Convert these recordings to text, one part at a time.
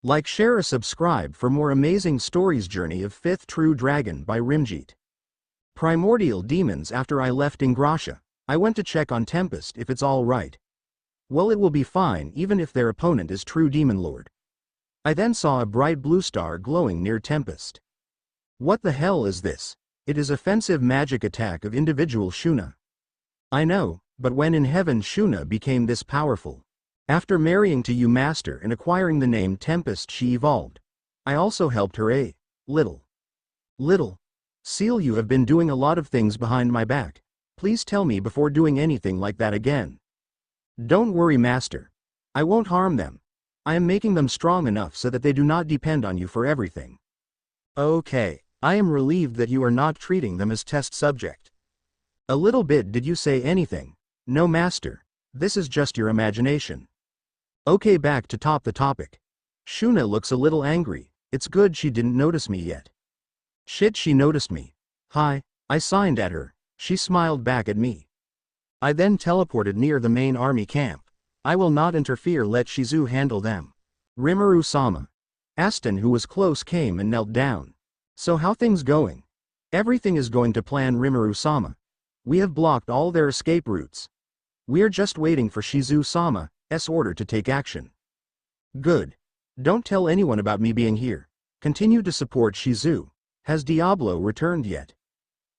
Like, share, or subscribe for more amazing stories. Journey of Fifth True Dragon by Rimjit. Primordial demons. After I left Ingrasha, I went to check on Tempest if it's all right. Well, it will be fine even if their opponent is true demon lord. I then saw a bright blue star glowing near Tempest. What the hell is this? It is offensive magic attack of individual Shuna. I know, but when in heaven Shuna became this powerful? After marrying to you master and acquiring the name Tempest, she evolved. I also helped her a little. Seal, you have been doing a lot of things behind my back. Please tell me before doing anything like that again. Don't worry, master. I won't harm them. I am making them strong enough so that they do not depend on you for everything. Okay, I am relieved that you are not treating them as test subject. A little bit. Did you say anything? No, master. This is just your imagination. Okay, back to the topic. Shuna looks a little angry. It's good she didn't notice me yet. Shit, she noticed me. Hi, I signed at her. She smiled back at me. I then teleported near the main army camp. I will not interfere, let Shizu handle them. Rimuru-sama. Aston, who was close, came and knelt down. So how things going? Everything is going to plan, Rimuru-sama. We have blocked all their escape routes. We're just waiting for Shizu-sama's order to take action. Good. Don't tell anyone about me being here. Continue to support Shizu. Has Diablo returned yet?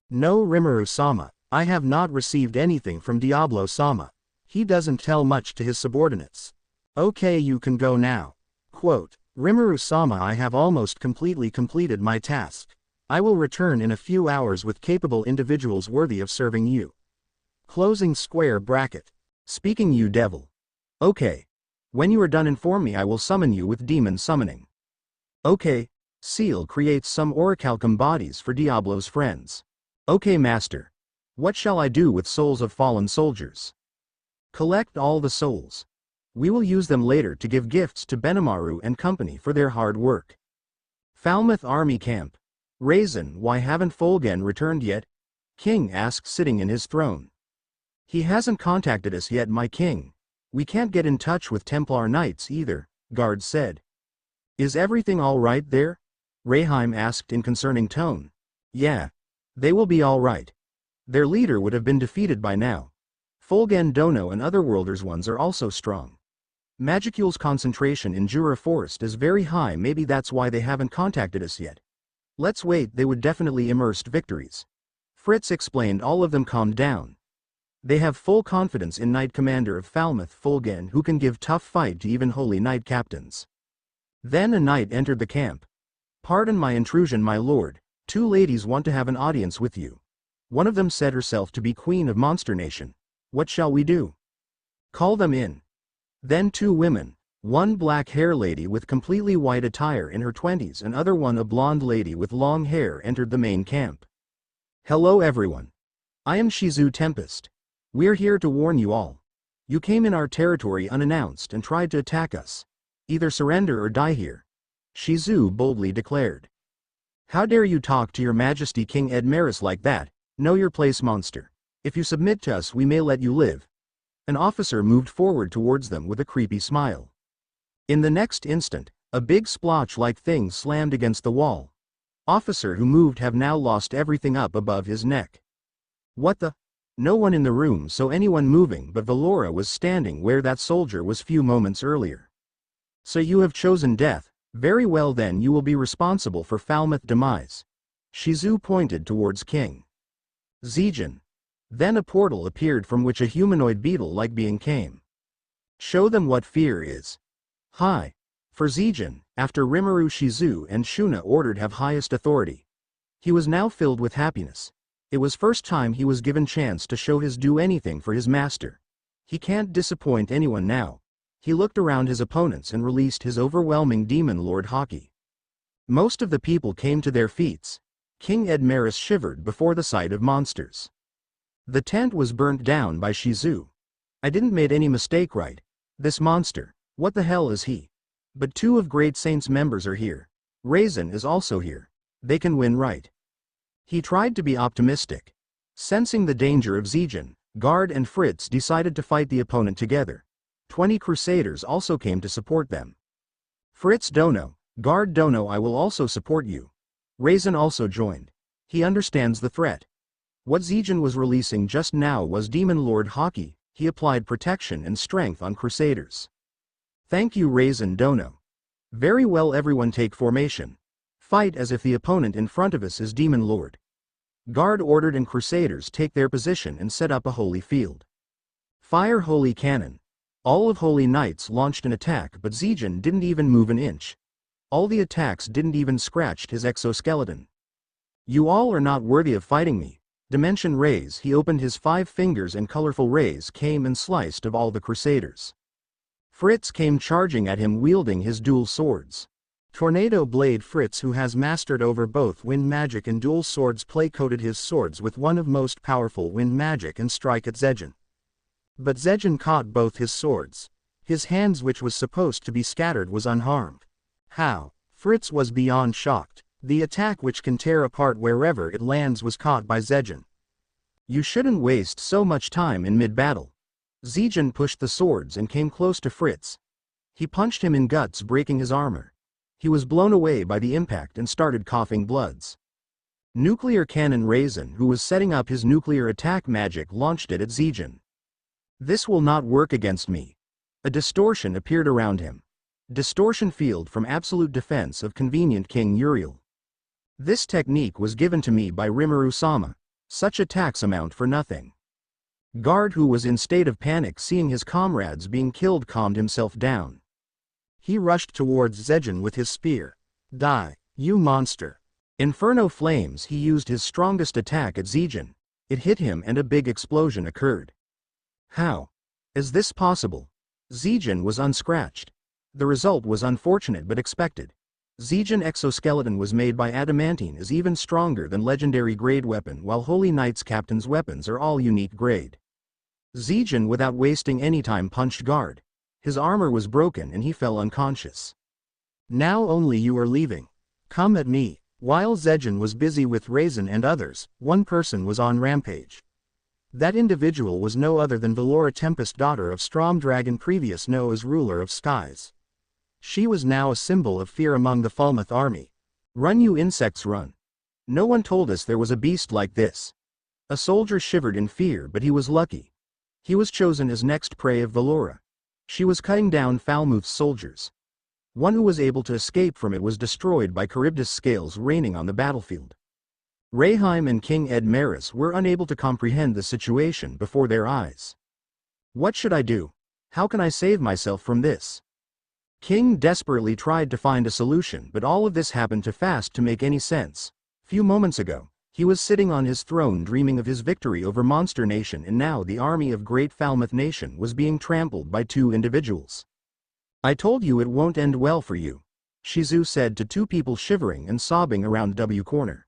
No, Rimuru-sama. I have not received anything from Diablo-sama. He doesn't tell much to his subordinates. Okay, you can go now. Quote, Rimuru-sama, I have almost completely completed my task. I will return in a few hours with capable individuals worthy of serving you. Closing square bracket. Speaking, you devil. Okay. When you are done, inform me. I will summon you with demon summoning. Okay. Seal creates some orichalcum bodies for Diablo's friends. Okay, master. What shall I do with souls of fallen soldiers? Collect all the souls. We will use them later to give gifts to Benimaru and company for their hard work. Falmouth Army Camp. Raisin, why haven't Folgen returned yet? King asked, sitting in his throne. He hasn't contacted us yet, my king. We can't get in touch with Templar Knights either, guard said. Is everything all right there? Rayheim asked in concerning tone. Yeah. They will be all right. Their leader would have been defeated by now. Folgen Dono and Otherworlders ones are also strong. Magicule's concentration in Jura Forest is very high, maybe that's why they haven't contacted us yet. Let's wait, they would definitely immersed victories. Fritz explained. All of them calmed down. They have full confidence in Knight Commander of Falmouth Folgen, who can give tough fight to even holy knight captains. Then a knight entered the camp. Pardon my intrusion, my lord. 2 ladies want to have an audience with you. One of them said herself to be Queen of Monster Nation. What shall we do? Call them in. Then 2 women, one black hair lady with completely white attire in her 20s and other one a blonde lady with long hair, entered the main camp. Hello everyone. I am Shizu Tempest. We're here to warn you all. You came in our territory unannounced and tried to attack us. Either surrender or die here. Shizu boldly declared. How dare you talk to your majesty King Edmaris like that? Know your place, monster. If you submit to us, we may let you live. An officer moved forward towards them with a creepy smile. In the next instant, a big splotch-like thing slammed against the wall. Officer who moved have now lost everything up above his neck. What the? No one in the room saw anyone moving, but Veldora was standing where that soldier was few moments earlier. So you have chosen death. Very well, then you will be responsible for Falmouth demise. Shizu pointed towards King Zijin. Then a portal appeared from which a humanoid beetle-like being came. Show them what fear is. Hi. For Zijin, after Rimuru, Shizu and Shuna ordered have highest authority. He was now filled with happiness. It was first time he was given chance to show his do anything for his master. He can't disappoint anyone now. He looked around his opponents and released his overwhelming demon lord Hockey. Most of the people came to their feet. King Edmaris shivered before the sight of monsters. The tent was burnt down by Shizu. I didn't make any mistake, right? This monster, what the hell is he? But 2 of Great Saint's members are here. Raisin is also here. They can win, right? He tried to be optimistic. Sensing the danger of Zijin, Guard and Fritz decided to fight the opponent together. 20 Crusaders also came to support them. Fritz Dono, guard Dono, I will also support you. Raisin also joined. He understands the threat. What Zijin was releasing just now was Demon Lord Hockey. He applied protection and strength on Crusaders. Thank you Raisin Dono. Very well, everyone take formation. Fight as if the opponent in front of us is Demon Lord. Guard ordered and Crusaders take their position and set up a holy field. Fire holy cannon. All of Holy Knights launched an attack, but Zijin didn't even move an inch. All the attacks didn't even scratch his exoskeleton. You all are not worthy of fighting me. Dimension rays. He opened his 5 fingers and colorful rays came and sliced of all the Crusaders. Fritz came charging at him wielding his dual swords. Tornado Blade. Fritz, who has mastered over both wind magic and dual swords, play-coated his swords with one of most powerful wind magic and strike at Zijin. But Zijin caught both his swords. His hands, which was supposed to be scattered, was unharmed. How? Fritz was beyond shocked. The attack, which can tear apart wherever it lands, was caught by Zijin. You shouldn't waste so much time in mid-battle. Zijin pushed the swords and came close to Fritz. He punched him in guts, breaking his armor. He was blown away by the impact and started coughing bloods. Nuclear Cannon. Raisin, who was setting up his nuclear attack magic, launched it at Zijin. This will not work against me. A distortion appeared around him. Distortion field from absolute defense of convenient King Uriel. This technique was given to me by Rimuru-sama. Such attacks amount for nothing. Guard, who was in state of panic seeing his comrades being killed, calmed himself down. He rushed towards Zijin with his spear. Die, you monster. Inferno Flames. He used his strongest attack at Zijin. It hit him and a big explosion occurred. How is this possible? Zijin was unscratched. The result was unfortunate but expected. Zijin exoskeleton was made by adamantine, is even stronger than legendary grade weapon, while Holy Knight's captain's weapons are all unique grade. Zijin, without wasting any time, punched guard. His armor was broken and he fell unconscious. Now only you are leaving. Come at me. While Zijin was busy with Raisin and others, one person was on rampage. That individual was no other than Veldora, Tempest, daughter of Strom Dragon, previous known as ruler of skies. She was now a symbol of fear among the Falmouth army. Run, you insects, run. No one told us there was a beast like this. A soldier shivered in fear, but he was lucky. He was chosen as next prey of Veldora. She was cutting down Falmouth's soldiers. One who was able to escape from it was destroyed by Charybdis scales raining on the battlefield. Rayheim and King Ramiris were unable to comprehend the situation before their eyes. What should I do? How can I save myself from this? King desperately tried to find a solution, but all of this happened too fast to make any sense. Few moments ago, he was sitting on his throne dreaming of his victory over Monster Nation, and now the army of Great Falmouth Nation was being trampled by 2 individuals. I told you it won't end well for you, Shizu said to 2 people shivering and sobbing around W corner.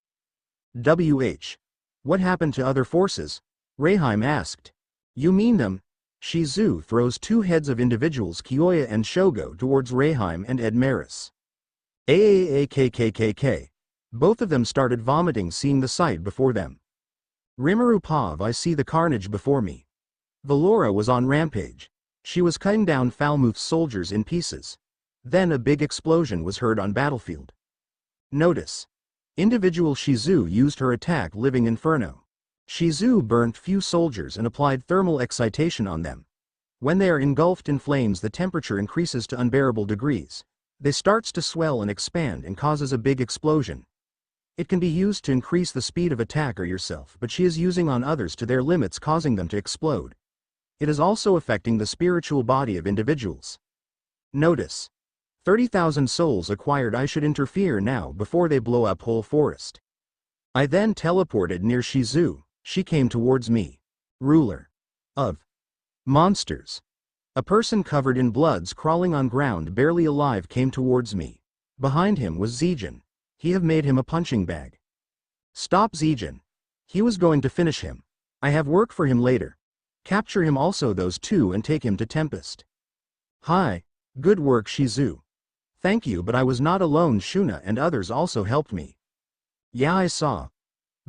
WH. What happened to other forces? Rayheim asked. You mean them? Shizu throws 2 heads of individuals, Kyoya and Shogo, towards Rayheim and Ramiris. AAAKKKK. Both of them started vomiting seeing the sight before them. Rimuru Pav, I see the carnage before me. Veldora was on rampage. She was cutting down Falmouth's soldiers in pieces. Then a big explosion was heard on battlefield. Notice. Individual Shizu used her attack Living Inferno. Shizu burnt few soldiers and applied thermal excitation on them. When they are engulfed in flames, the temperature increases to unbearable degrees. They starts to swell and expand and causes a big explosion. It can be used to increase the speed of attack or yourself, but she is using on others to their limits, causing them to explode. It is also affecting the spiritual body of individuals. Notice. 30,000 souls acquired. I should interfere now before they blow up whole forest. I then teleported near Shizu. She came towards me. Ruler of monsters. A person covered in bloods crawling on ground barely alive came towards me. Behind him was Zijin. He have made him a punching bag. Stop Zijin. He was going to finish him. I have work for him later. Capture him also, those 2, and take him to Tempest. Hi. Good work Shizu. Thank you, but I was not alone. Shuna and others also helped me. Yeah, I saw.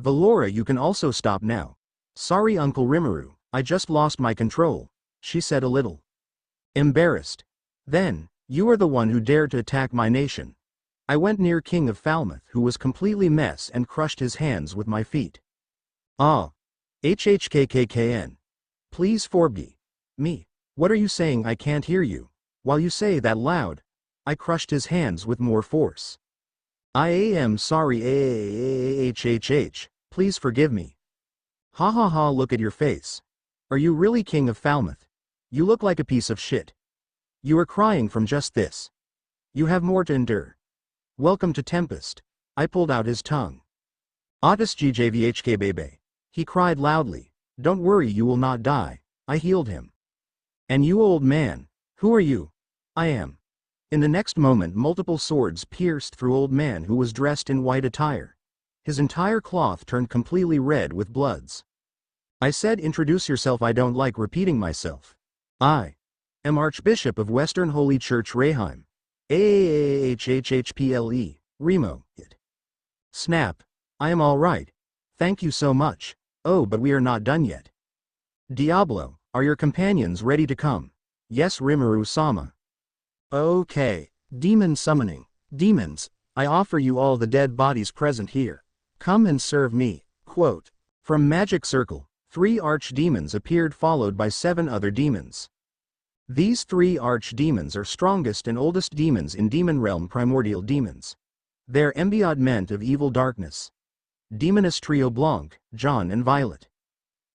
Veldora, you can also stop now. Sorry Uncle Rimuru, I just lost my control, she said a little embarrassed. Then, You are the one who dared to attack my nation. I went near King of Falmouth, who was completely mess, and crushed his hands with my feet. Ah. HHKKKN. Please forgive me. What are you saying? I can't hear you. While you say that loud. I crushed his hands with more force. I am sorry. HHH. Please forgive me. Ha ha ha, look at your face. Are you really King of Falmouth? You look like a piece of shit. You are crying from just this. You have more to endure. Welcome to Tempest. I pulled out his tongue. Otis GJVHK baby. He cried loudly. Don't worry, you will not die. I healed him. And you old man, who are you? I am. In the next moment multiple swords pierced through old man, who was dressed in white attire. His entire cloth turned completely red with bloods. I said, introduce yourself. I don't like repeating myself. I am Archbishop of Western Holy Church Reheim. AAHHHPLE, Remo, it. Snap. I am all right. Thank you so much. Oh, but we are not done yet. Diablo, are your companions ready to come? Yes, Rimuru-sama. Okay. Demon summoning. Demons, I offer you all the dead bodies present here. Come and serve me. Quote. From Magic Circle, 3 archdemons appeared, followed by 7 other demons. These 3 archdemons are strongest and oldest demons in Demon Realm, primordial demons. They're embodiment of evil darkness. Demoness Trio Blanc, John and Violet.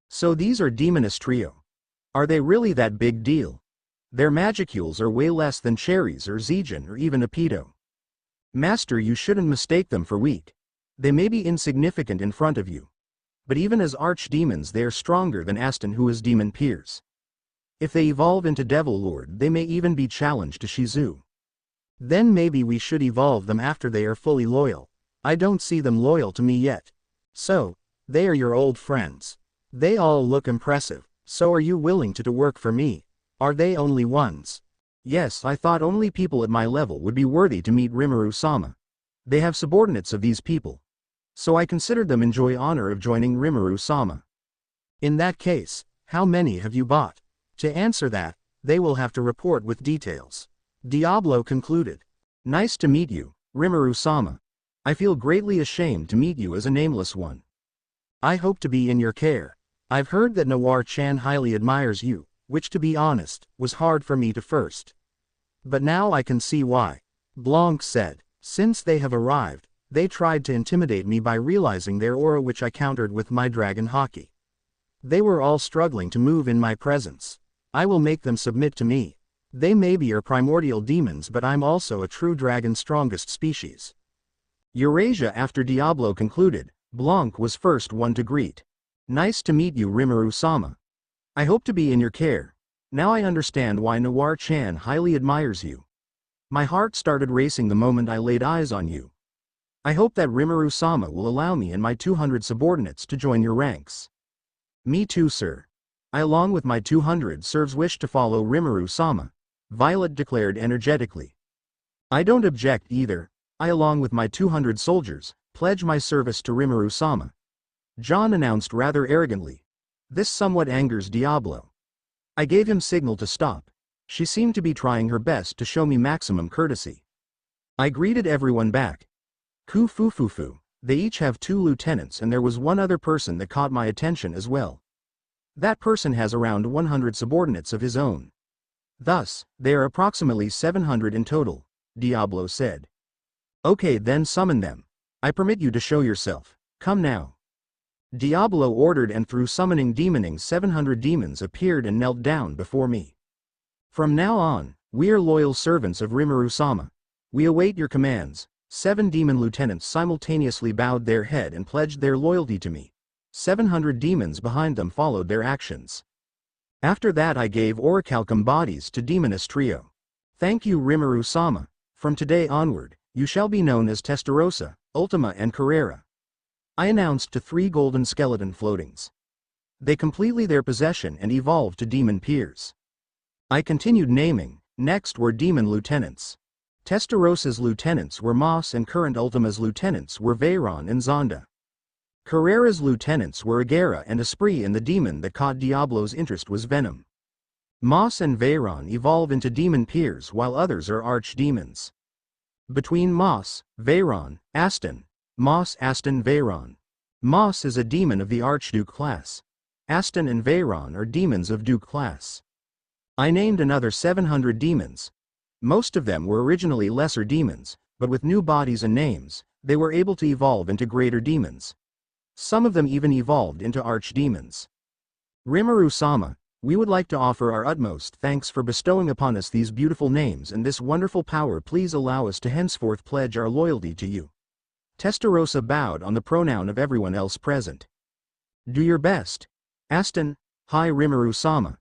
So these are Demoness Trio. Are they really that big deal? Their magicules are way less than cherries or Zijin or even a pedo. Master, you shouldn't mistake them for weak. They may be insignificant in front of you. But even as archdemons they are stronger than Aston, who is demon peers. If they evolve into Devil Lord, they may even be challenged to Shizu. Then maybe we should evolve them after they are fully loyal. I don't see them loyal to me yet. So, they are your old friends. They all look impressive. So are you willing to work for me? Are they only ones? Yes, I thought only people at my level would be worthy to meet Rimuru-sama. They have subordinates of these people. So I considered them enjoy honor of joining Rimuru-sama. In that case, how many have you bought? To answer that, they will have to report with details. Diablo concluded. Nice to meet you, Rimuru-sama. I feel greatly ashamed to meet you as a nameless one. I hope to be in your care. I've heard that Noir-chan highly admires you, which to be honest, was hard for me to first. But now I can see why. Blanc said, since they have arrived, they tried to intimidate me by realizing their aura, which I countered with my dragon hockey. They were all struggling to move in my presence. I will make them submit to me. They maybe are primordial demons, but I'm also a true dragon, strongest species. Eurasia. After Diablo concluded, Blanc was first one to greet. Nice to meet you, Rimuru-sama. I hope to be in your care. Now I understand why Noir-chan highly admires you. My heart started racing the moment I laid eyes on you. I hope that Rimuru-sama will allow me and my 200 subordinates to join your ranks. Me too, sir. I along with my 200 serfs wish to follow Rimuru-sama, Violet declared energetically. I don't object either. I along with my 200 soldiers, pledge my service to Rimuru-sama, John announced rather arrogantly. This somewhat angers Diablo. I gave him signal to stop. She seemed to be trying her best to show me maximum courtesy. I greeted everyone back. Kufufufu. They each have 2 lieutenants, and there was one other person that caught my attention as well. That person has around 100 subordinates of his own. Thus, they are approximately 700 in total, Diablo said. Okay, then summon them. I permit you to show yourself. Come now. Diablo ordered, and through summoning demoning 700 demons appeared and knelt down before me. From now on, we are loyal servants of Rimuru-sama. We await your commands. 7 demon lieutenants simultaneously bowed their head and pledged their loyalty to me. 700 demons behind them followed their actions. After that I gave orichalcum bodies to Demoness Trio. Thank you, Rimuru-sama. From today onward, you shall be known as Testarossa, Ultima and Carrera. I announced to 3 golden skeleton floatings. They completely their possession and evolved to demon peers. I continued naming. Next were demon lieutenants. Testarossa's lieutenants were Moss, and current Ultima's lieutenants were Veyron and Zonda. Carrera's lieutenants were Agera and Esprit, and the demon that caught Diablo's interest was Venom. Moss and Veyron evolve into demon peers while others are archdemons. Between Moss, Veyron, Aston. Moss, Aston, Veyron. Moss is a demon of the Archduke class. Aston and Veyron are demons of Duke class. I named another 700 demons. Most of them were originally lesser demons, but with new bodies and names, they were able to evolve into greater demons. Some of them even evolved into archdemons. Rimuru-sama, we would like to offer our utmost thanks for bestowing upon us these beautiful names and this wonderful power. Please allow us to henceforth pledge our loyalty to you. Testarossa bowed on the pronoun of everyone else present. Do your best. Aston, hi Rimuru-sama.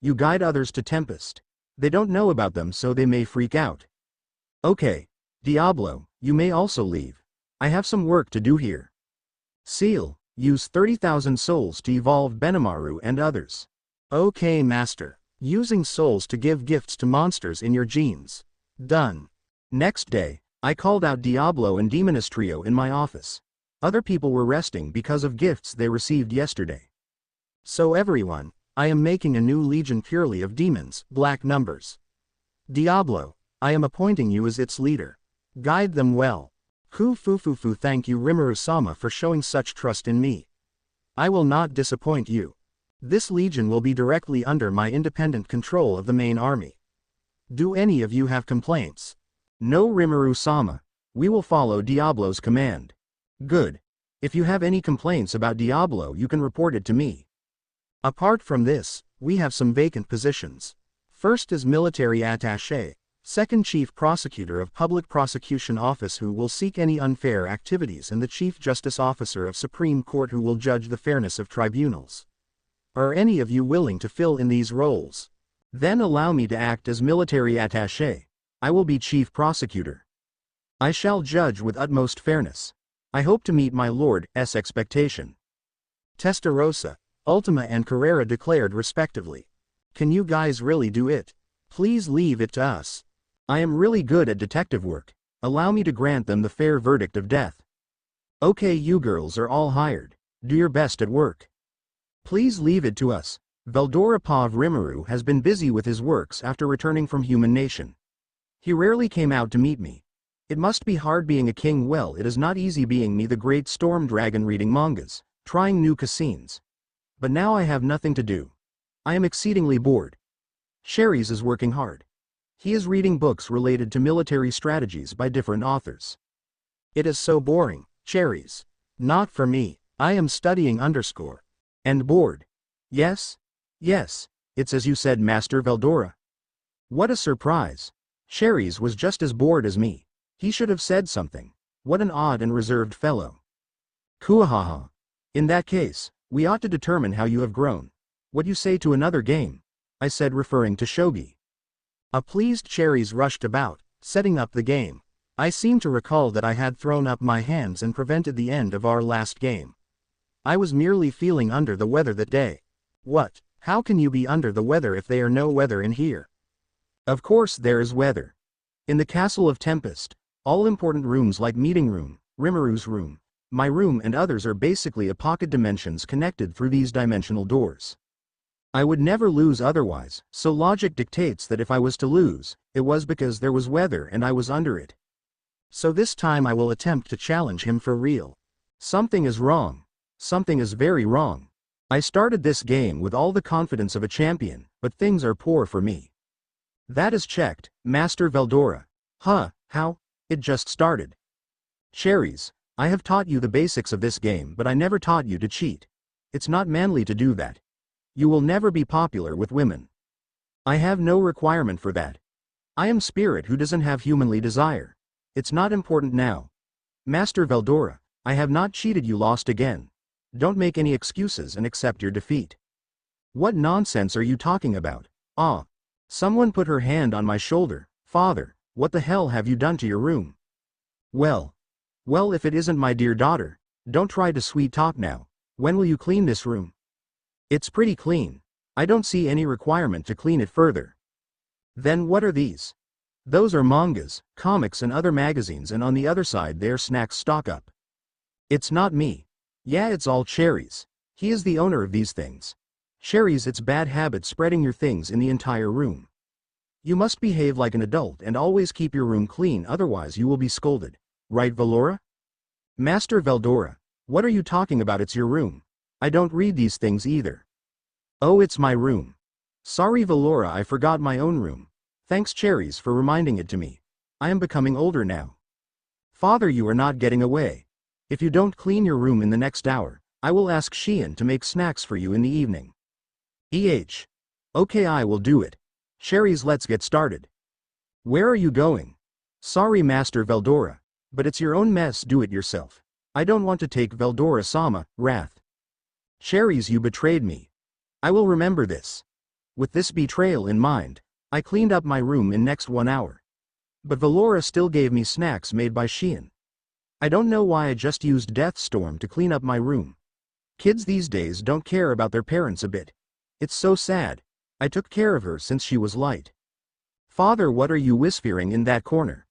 You guide others to Tempest. They don't know about them so they may freak out. Okay. Diablo, you may also leave. I have some work to do here. Seal, use 30,000 souls to evolve Benimaru and others. Okay master. Using souls to give gifts to monsters in your genes. Done. Next day, I called out Diablo and Demoness Trio in my office. Other people were resting because of gifts they received yesterday. So everyone, I am making a new legion purely of demons, black numbers. Diablo, I am appointing you as its leader. Guide them well. Fu. Thank you Rimuru-sama for showing such trust in me. I will not disappoint you. This legion will be directly under my independent control of the main army. Do any of you have complaints? No Rimuru-sama. We will follow Diablo's command. Good. If you have any complaints about Diablo you can report it to me. Apart from this, we have some vacant positions. First is military attaché, second chief prosecutor of public prosecution office who will seek any unfair activities and the chief justice officer of Supreme Court who will judge the fairness of tribunals. Are any of you willing to fill in these roles? Then allow me to act as military attaché. I will be chief prosecutor. I shall judge with utmost fairness. I hope to meet my lord's expectation. Testarossa, Ultima and Carrera declared respectively. Can you guys really do it? Please leave it to us. I am really good at detective work. Allow me to grant them the fair verdict of death. Okay, you girls are all hired. Do your best at work. Please leave it to us. Veldora Pav Rimuru has been busy with his works after returning from Human Nation. He rarely came out to meet me. It must be hard being a king. Well, it is not easy being me, the great storm dragon, reading mangas, trying new cuisines. But now I have nothing to do. I am exceedingly bored. Cherries is working hard. He is reading books related to military strategies by different authors. It is so boring, Cherries. Not for me. I am studying underscore. And bored. Yes? Yes, it's as you said, Master Veldora. What a surprise. Cherries was just as bored as me. He should have said something. What an odd and reserved fellow. Kuahaha. In that case, we ought to determine how you have grown. What you say to another game? I said, referring to shogi. A pleased Cherries rushed about, setting up the game. I seem to recall that I had thrown up my hands and prevented the end of our last game. I was merely feeling under the weather that day. What? How can you be under the weather if there are no weather in here? Of course there is weather. In the castle of Tempest, all important rooms like meeting room, Rimuru's room, my room and others are basically a pocket dimensions connected through these dimensional doors. I would never lose otherwise, so logic dictates that if I was to lose, it was because there was weather and I was under it. So this time I will attempt to challenge him for real. Something is wrong. Something is very wrong. I started this game with all the confidence of a champion, but things are poor for me. That is checked, Master Veldora. Huh, how? It just started. Cherries, I have taught you the basics of this game, but I never taught you to cheat. It's not manly to do that. You will never be popular with women. I have no requirement for that. I am spirit who doesn't have humanly desire. It's not important now. Master Veldora, I have not cheated. You lost again. Don't make any excuses and accept your defeat. What nonsense are you talking about? Ah. Someone put her hand on my shoulder. Father, what the hell have you done to your room? Well, if it isn't my dear daughter, don't try to sweet talk now. When will you clean this room? It's pretty clean. I don't see any requirement to clean it further. Then what are these? Those are mangas, comics and other magazines, and on the other side there snacks stock up. It's not me. Yeah, it's all Cherries. He is the owner of these things. Sherry's it's bad habit spreading your things in the entire room. You must behave like an adult and always keep your room clean, otherwise you will be scolded. Right, Veldora? Master Veldora, what are you talking about? It's your room. I don't read these things either. Oh, it's my room. Sorry Veldora, I forgot my own room. Thanks Cherries for reminding it to me. I am becoming older now. Father, you are not getting away. If you don't clean your room in the next hour, I will ask Xian to make snacks for you in the evening. Okay, I will do it. Cherries, let's get started. Where are you going? Sorry Master Veldora, but it's your own mess, do it yourself. I don't want to take Veldora-sama, wrath. Cherries, you betrayed me. I will remember this. With this betrayal in mind, I cleaned up my room in next 1 hour. But Veldora still gave me snacks made by Xian. I don't know why I just used Deathstorm to clean up my room. Kids these days don't care about their parents a bit. It's so sad. I took care of her since she was light. Father, what are you whispering in that corner?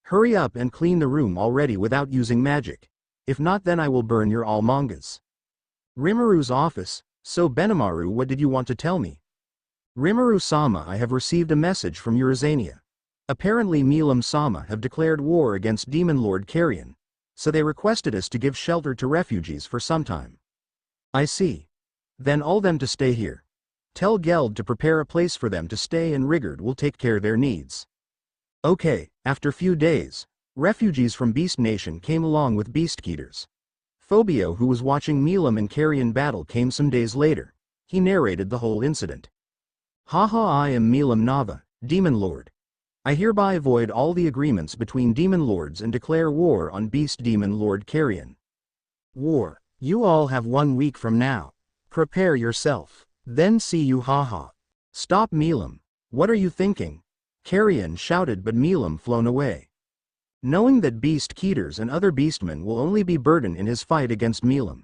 Hurry up and clean the room already without using magic. If not, then I will burn your all mangas. Rimuru's office. So Benimaru, what did you want to tell me? Rimuru-sama, I have received a message from Urizania. Apparently Myulan-sama have declared war against Demon Lord Carrion, so they requested us to give shelter to refugees for some time. I see. Then all them to stay here. Tell Geld to prepare a place for them to stay and Rigard will take care of their needs. Okay, after few days, refugees from Beast Nation came along with Beastketers. Phobio, who was watching Myulan and Carrion battle, came some days later. He narrated the whole incident. Haha, I am Myulan Nava, Demon Lord. I hereby void all the agreements between Demon Lords and declare war on Beast Demon Lord Carrion. War. You all have 1 week from now. Prepare yourself. Then see you, haha. Stop Myulan. What are you thinking? Carrion shouted, but Myulan flown away. Knowing that Beastketers and other beastmen will only be burden in his fight against Myulan,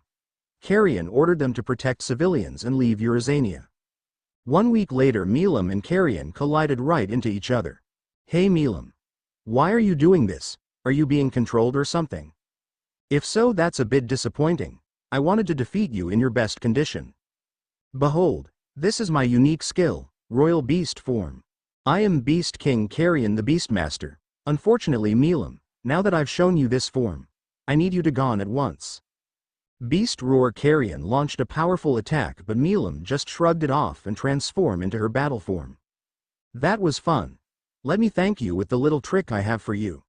Carrion ordered them to protect civilians and leave Urizania. 1 week later, Myulan and Carrion collided right into each other. Hey Myulan. Why are you doing this? Are you being controlled or something? If so, that's a bit disappointing. I wanted to defeat you in your best condition. Behold, this is my unique skill, Royal Beast form. I am Beast King Carrion the Beastmaster. Unfortunately Myulan, now that I've shown you this form, I need you to gone at once. Beast Roar Carrion launched a powerful attack, but Myulan just shrugged it off and transformed into her battle form. That was fun. Let me thank you with the little trick I have for you.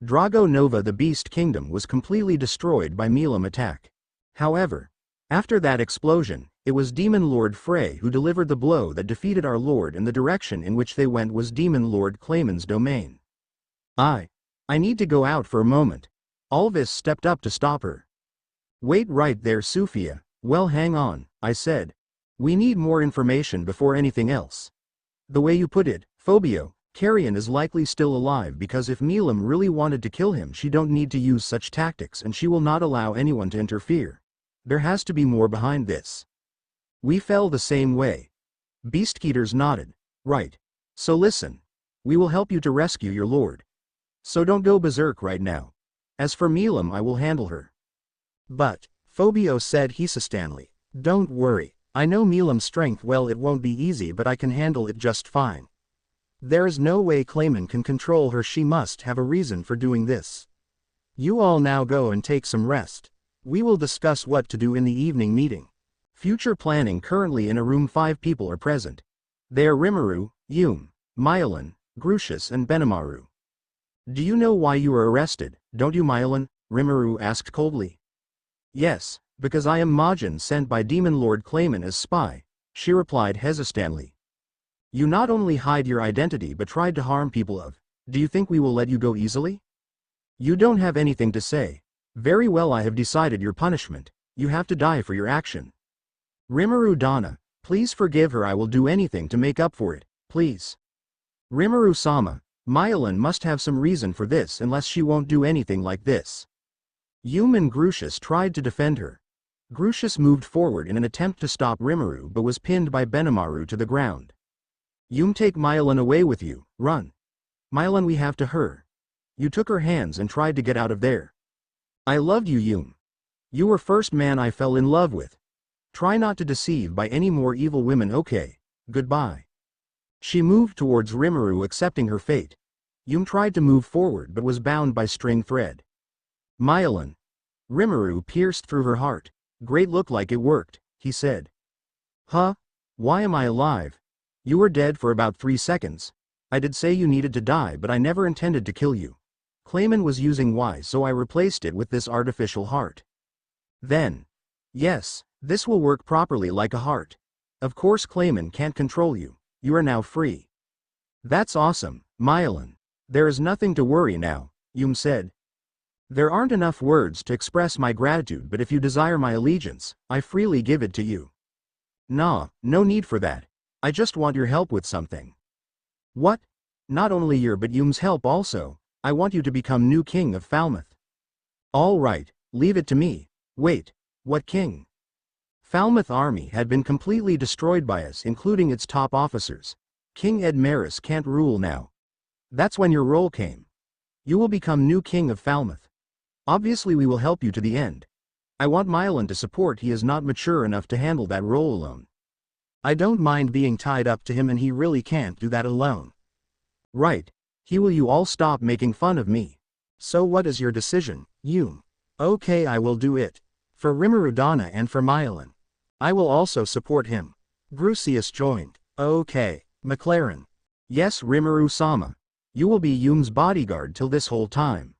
Drago Nova, the Beast Kingdom, was completely destroyed by Myulan attack. However, after that explosion, it was Demon Lord Frey who delivered the blow that defeated our lord, and the direction in which they went was Demon Lord Clayman's domain. I need to go out for a moment. Alvis stepped up to stop her. Wait right there, Sophia. Well, hang on, I said. We need more information before anything else. The way you put it, Phobio, Carrion is likely still alive, because if Myulan really wanted to kill him, she don't need to use such tactics, and she will not allow anyone to interfere. There has to be more behind this. We fell the same way. Beastketers nodded. Right. So listen. We will help you to rescue your lord. So don't go berserk right now. As for Myulan, I will handle her. But, Phobio said hesitantly, don't worry. I know Myulan's strength well. It won't be easy, but I can handle it just fine. There is no way Clayman can control her. She must have a reason for doing this. You all now go and take some rest. We will discuss what to do in the evening meeting. Future planning. Currently in a room 5 people are present. They are Rimuru, Myulan, Grucius and Benimaru. Do you know why you were arrested, don't you Myulan? Rimuru asked coldly. Yes, because I am Majin, sent by Demon Lord Clayman as spy, she replied hesitantly. You not only hide your identity but tried to harm people. Do you think we will let you go easily? You don't have anything to say. Very well, I have decided your punishment. You have to die for your action. Rimuru Donna, please forgive her. I will do anything to make up for it, please. Rimuru-sama, Myulan must have some reason for this, unless she won't do anything like this. And Grucius tried to defend her. Grucius moved forward in an attempt to stop Rimuru, but was pinned by Benimaru to the ground. Take Myulan away with you, run. Myulan, we have to her. You took her hands and tried to get out of there. I loved you, You were first man I fell in love with. Try not to deceive by any more evil women, okay? Goodbye. She moved towards Rimuru, accepting her fate. Yum tried to move forward but was bound by string thread. Myulan. Rimuru pierced through her heart. Great, look like it worked, he said. Huh? Why am I alive? You were dead for about 3 seconds. I did say you needed to die, but I never intended to kill you. Clayman was using Y, so I replaced it with this artificial heart. Then. Yes, this will work properly like a heart. Of course Clayman can't control you. You are now free. That's awesome, Myulan. There is nothing to worry now, Yum said. There aren't enough words to express my gratitude, but if you desire my allegiance, I freely give it to you. Nah, no need for that. I just want your help with something. What? Not only your but Yum's help also. I want you to become new king of Falmouth. All right, leave it to me. Wait, what king? Falmouth army had been completely destroyed by us, including its top officers. King Ramiris can't rule now. That's when your role came. You will become new king of Falmouth. Obviously we will help you to the end. I want Myulan to support. He is not mature enough to handle that role alone. I don't mind being tied up to him, and he really can't do that alone. Right. Will you all stop making fun of me? So what is your decision, Yum? Okay, I will do it. For Rimuru Donna and for Myulan. I will also support him. Brucius joined. Okay, McLaren. Yes, Rimuru-sama. You will be Yum's bodyguard till this whole time.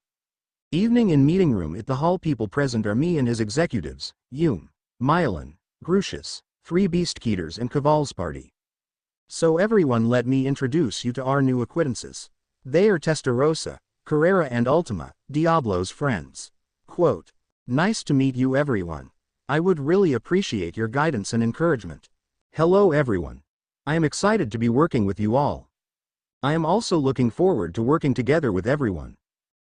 Evening in meeting room at the hall. People present are me and his executives, Yum, Myulan, Brucius, 3 Beastketers and Caval's party. So everyone, let me introduce you to our new acquaintances. They are Testarossa, Carrera and Ultima, Diablo's friends. Quote, nice to meet you everyone. I would really appreciate your guidance and encouragement. Hello everyone. I am excited to be working with you all. I am also looking forward to working together with everyone.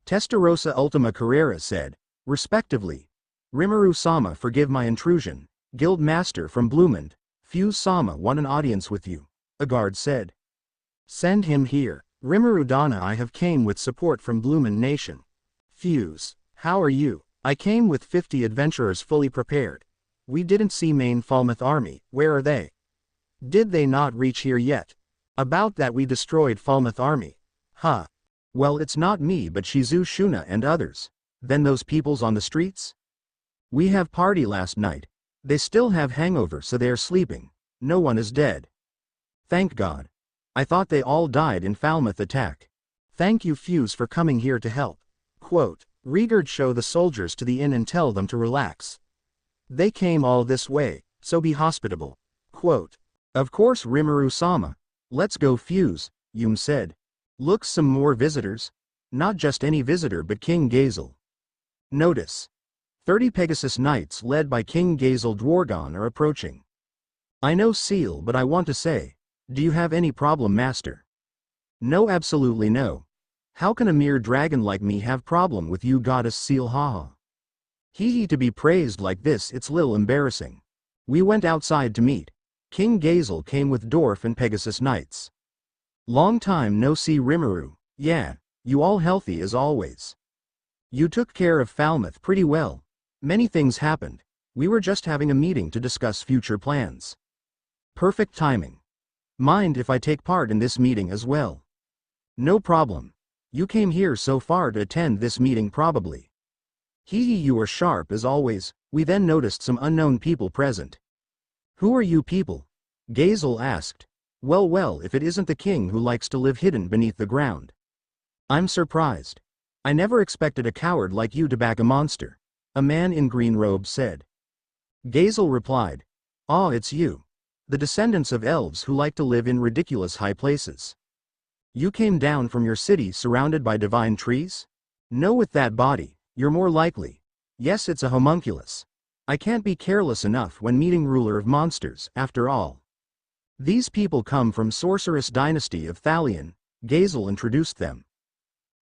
Testarossa, Ultima, Carrera said, respectively. Rimuru-sama, forgive my intrusion. Guild Master from Blumund, Fuse-sama want an audience with you, a guard said. Send him here. Rimuru Donna, I have came with support from Blumund Nation. Fuse, how are you? I came with 50 adventurers fully prepared. We didn't see main Falmouth army, where are they? Did they not reach here yet? About that we destroyed Falmouth army. Huh. Well, it's not me but Shizu Shuna and others. Then those peoples on the streets? We have party last night. They still have hangover, so they are sleeping. No one is dead. Thank God. I thought they all died in Falmouth attack. Thank you Fuse for coming here to help. Quote, Regard, show the soldiers to the inn and tell them to relax. They came all this way, so be hospitable. Quote, of course Rimuru-sama. Let's go Fuse, Yum said. Look, some more visitors. Not just any visitor but King Gazel. Notice. 30 Pegasus Knights led by King Gazel Dwargon are approaching. I know Seal, but I want to say, do you have any problem, Master? No, absolutely no. How can a mere dragon like me have problem with you, Goddess Seal? Haha. Hee, to be praised like this, it's lil embarrassing. We went outside to meet. King Gazel came with Dwarf and Pegasus Knights. Long time no see, Rimuru. Yeah, you all healthy as always. You took care of Falmouth pretty well. Many things happened. We were just having a meeting to discuss future plans. Perfect timing. Mind if I take part in this meeting as well? No problem. You came here so far to attend this meeting probably. Hee, you are sharp as always. We then noticed some unknown people present. Who are you people? Gazel asked. Well, if it isn't the king who likes to live hidden beneath the ground. I'm surprised. I never expected a coward like you to back a monster. A man in green robe said. Gazel replied. Ah, it's you. The descendants of elves who like to live in ridiculous high places. You came down from your city surrounded by divine trees? No, with that body, you're more likely. Yes, it's a homunculus. I can't be careless enough when meeting ruler of monsters, after all. These people come from sorceress dynasty of Thalion, Gazel introduced them.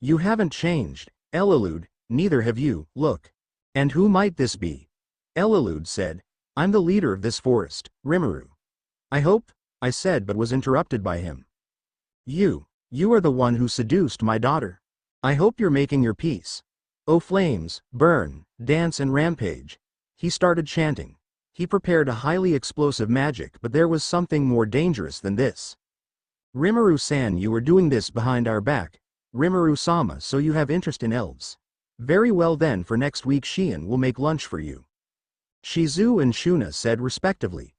You haven't changed, Elalude, neither have you, look. And who might this be? Elalude said, I'm the leader of this forest, Rimuru. I hope, I said, but was interrupted by him. You are the one who seduced my daughter. I hope you're making your peace. Oh flames, burn, dance and rampage. He started chanting. He prepared a highly explosive magic, but there was something more dangerous than this. Rimuru-san, you are doing this behind our back. Rimuru-sama, so you have interest in elves. Very well then, for next week Shion will make lunch for you. Shizu and Shuna said respectively.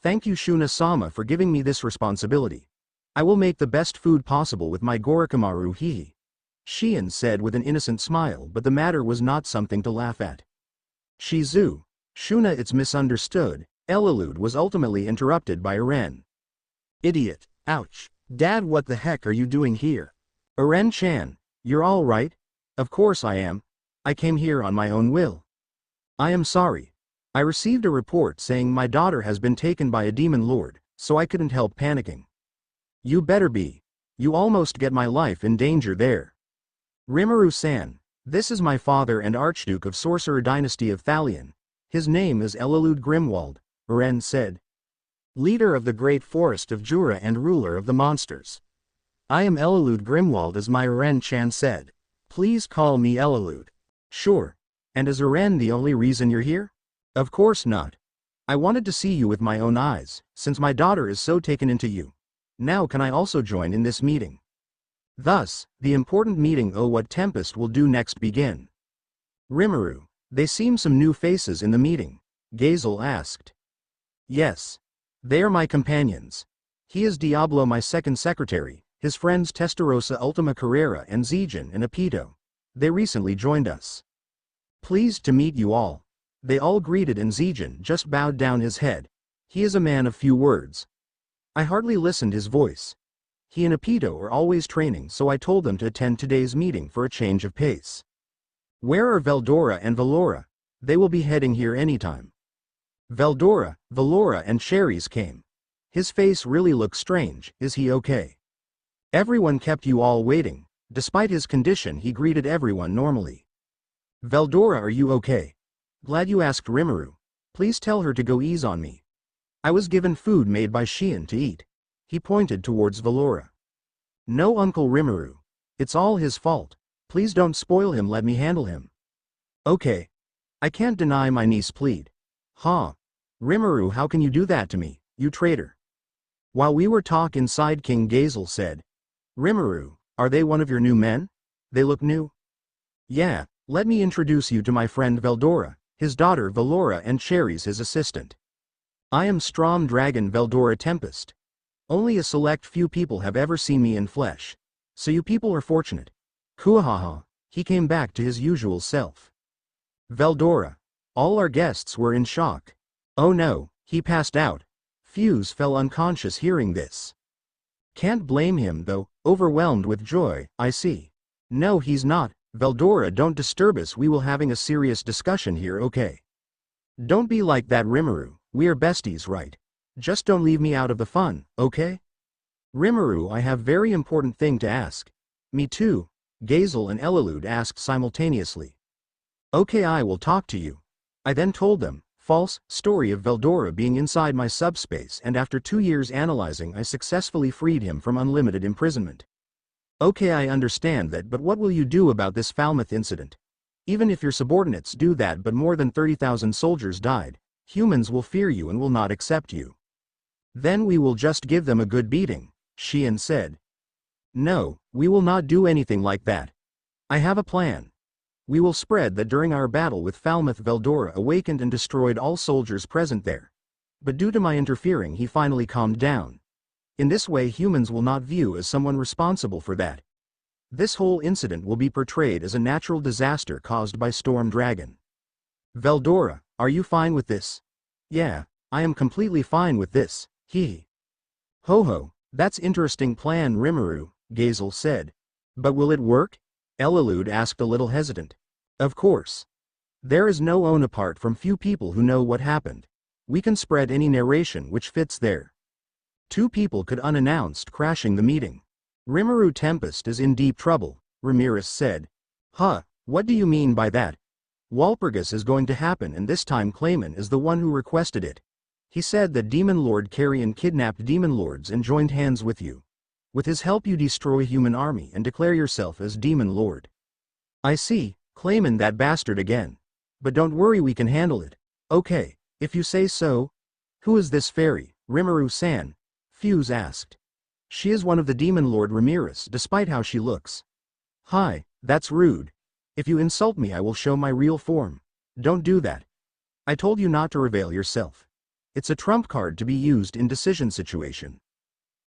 Thank you Shuna-sama for giving me this responsibility. I will make the best food possible with my Gorikamaru hihi. Shion said with an innocent smile, but the matter was not something to laugh at. Shizu, Shuna, it's misunderstood. Elalude was ultimately interrupted by Eren. Idiot. Ouch. Dad, what the heck are you doing here? Eren-chan, you're all right? Of course I am. I came here on my own will. I am sorry. I received a report saying my daughter has been taken by a demon lord, so I couldn't help panicking. You better be. You almost get my life in danger there. Rimuru-san, this is my father and Archduke of Sorcerer Dynasty of Thalion. His name is Elalude Grimwald, Eren said. Leader of the Great Forest of Jura and ruler of the monsters. I am Elalude Grimwald, as my Eren-chan said. Please call me Elalude. Sure. And is Eren the only reason you're here? Of course not. I wanted to see you with my own eyes, since my daughter is so taken into you. Now can I also join in this meeting? Thus, the important meeting what Tempest will do next begin. Rimuru, they seem some new faces in the meeting, Gazel asked. Yes. They are my companions. He is Diablo, my second secretary, his friends Testarossa Ultima Carrera and Zijin and Apito. They recently joined us. Pleased to meet you all. They all greeted and Zijin just bowed down his head. He is a man of few words. I hardly listened his voice. He and Apito are always training, so I told them to attend today's meeting for a change of pace. Where are Veldora and Veldora? They will be heading here anytime. Veldora, Veldora and Cherries came. His face really looks strange. Is he okay? Everyone kept you all waiting. Despite his condition, he greeted everyone normally. Veldora, are you okay? Glad you asked Rimuru. Please tell her to go ease on me. I was given food made by Shion to eat. He pointed towards Veldora. No, Uncle Rimuru. It's all his fault. Please don't spoil him, let me handle him. Okay. I can't deny my niece plead. Huh. Rimuru, how can you do that to me, you traitor? While we were talking inside, King Gazel said. Rimuru, are they one of your new men? They look new. Yeah, let me introduce you to my friend Veldora, his daughter Veldora and Cherries his assistant. I am Strom Dragon Veldora Tempest. Only a select few people have ever seen me in flesh. So you people are fortunate. Kuahaha, he came back to his usual self. Veldora. All our guests were in shock. Oh no, he passed out. Fuse fell unconscious hearing this. Can't blame him though, overwhelmed with joy, I see. No, he's not. Veldora, don't disturb us, we will having a serious discussion here, okay? Don't be like that, Rimuru, we are besties, right? Just don't leave me out of the fun, okay? Rimuru, I have very important thing to ask. Me too, Gazel and Elalude asked simultaneously. Okay, I will talk to you. I then told them, false story of Veldora being inside my subspace, and after 2 years analyzing I successfully freed him from unlimited imprisonment. Okay, I understand that, but what will you do about this Falmouth incident? Even if your subordinates do that, but more than 30,000 soldiers died, humans will fear you and will not accept you. Then we will just give them a good beating, Shion said. No, we will not do anything like that. I have a plan. We will spread that during our battle with Falmouth, Veldora awakened and destroyed all soldiers present there. But due to my interfering, he finally calmed down. In this way, humans will not view as someone responsible for that. This whole incident will be portrayed as a natural disaster caused by Storm Dragon. Veldora, are you fine with this? Yeah, I am completely fine with this, hee. Ho ho, that's interesting plan, Rimuru, Gazel said. But will it work? Elalude asked, a little hesitant. Of course. There is no own apart from few people who know what happened. We can spread any narration which fits there. 2 people could unannounced crashing the meeting. Rimuru, Tempest is in deep trouble, Ramiris said. Huh, what do you mean by that? Walpurgis is going to happen, and this time Clayman is the one who requested it. He said that Demon Lord Carrion kidnapped Demon Lords and joined hands with you. With his help you destroy human army and declare yourself as Demon Lord. I see, Clayman, that bastard again. But don't worry, we can handle it. Okay, If you say so. Who is this fairy, Rimuru-san? Fuse asked. She is one of the demon lord Ramiris despite how she looks. Hi, that's rude. If you insult me I will show my real form. Don't do that. I told you not to reveal yourself. It's a trump card to be used in decision situation.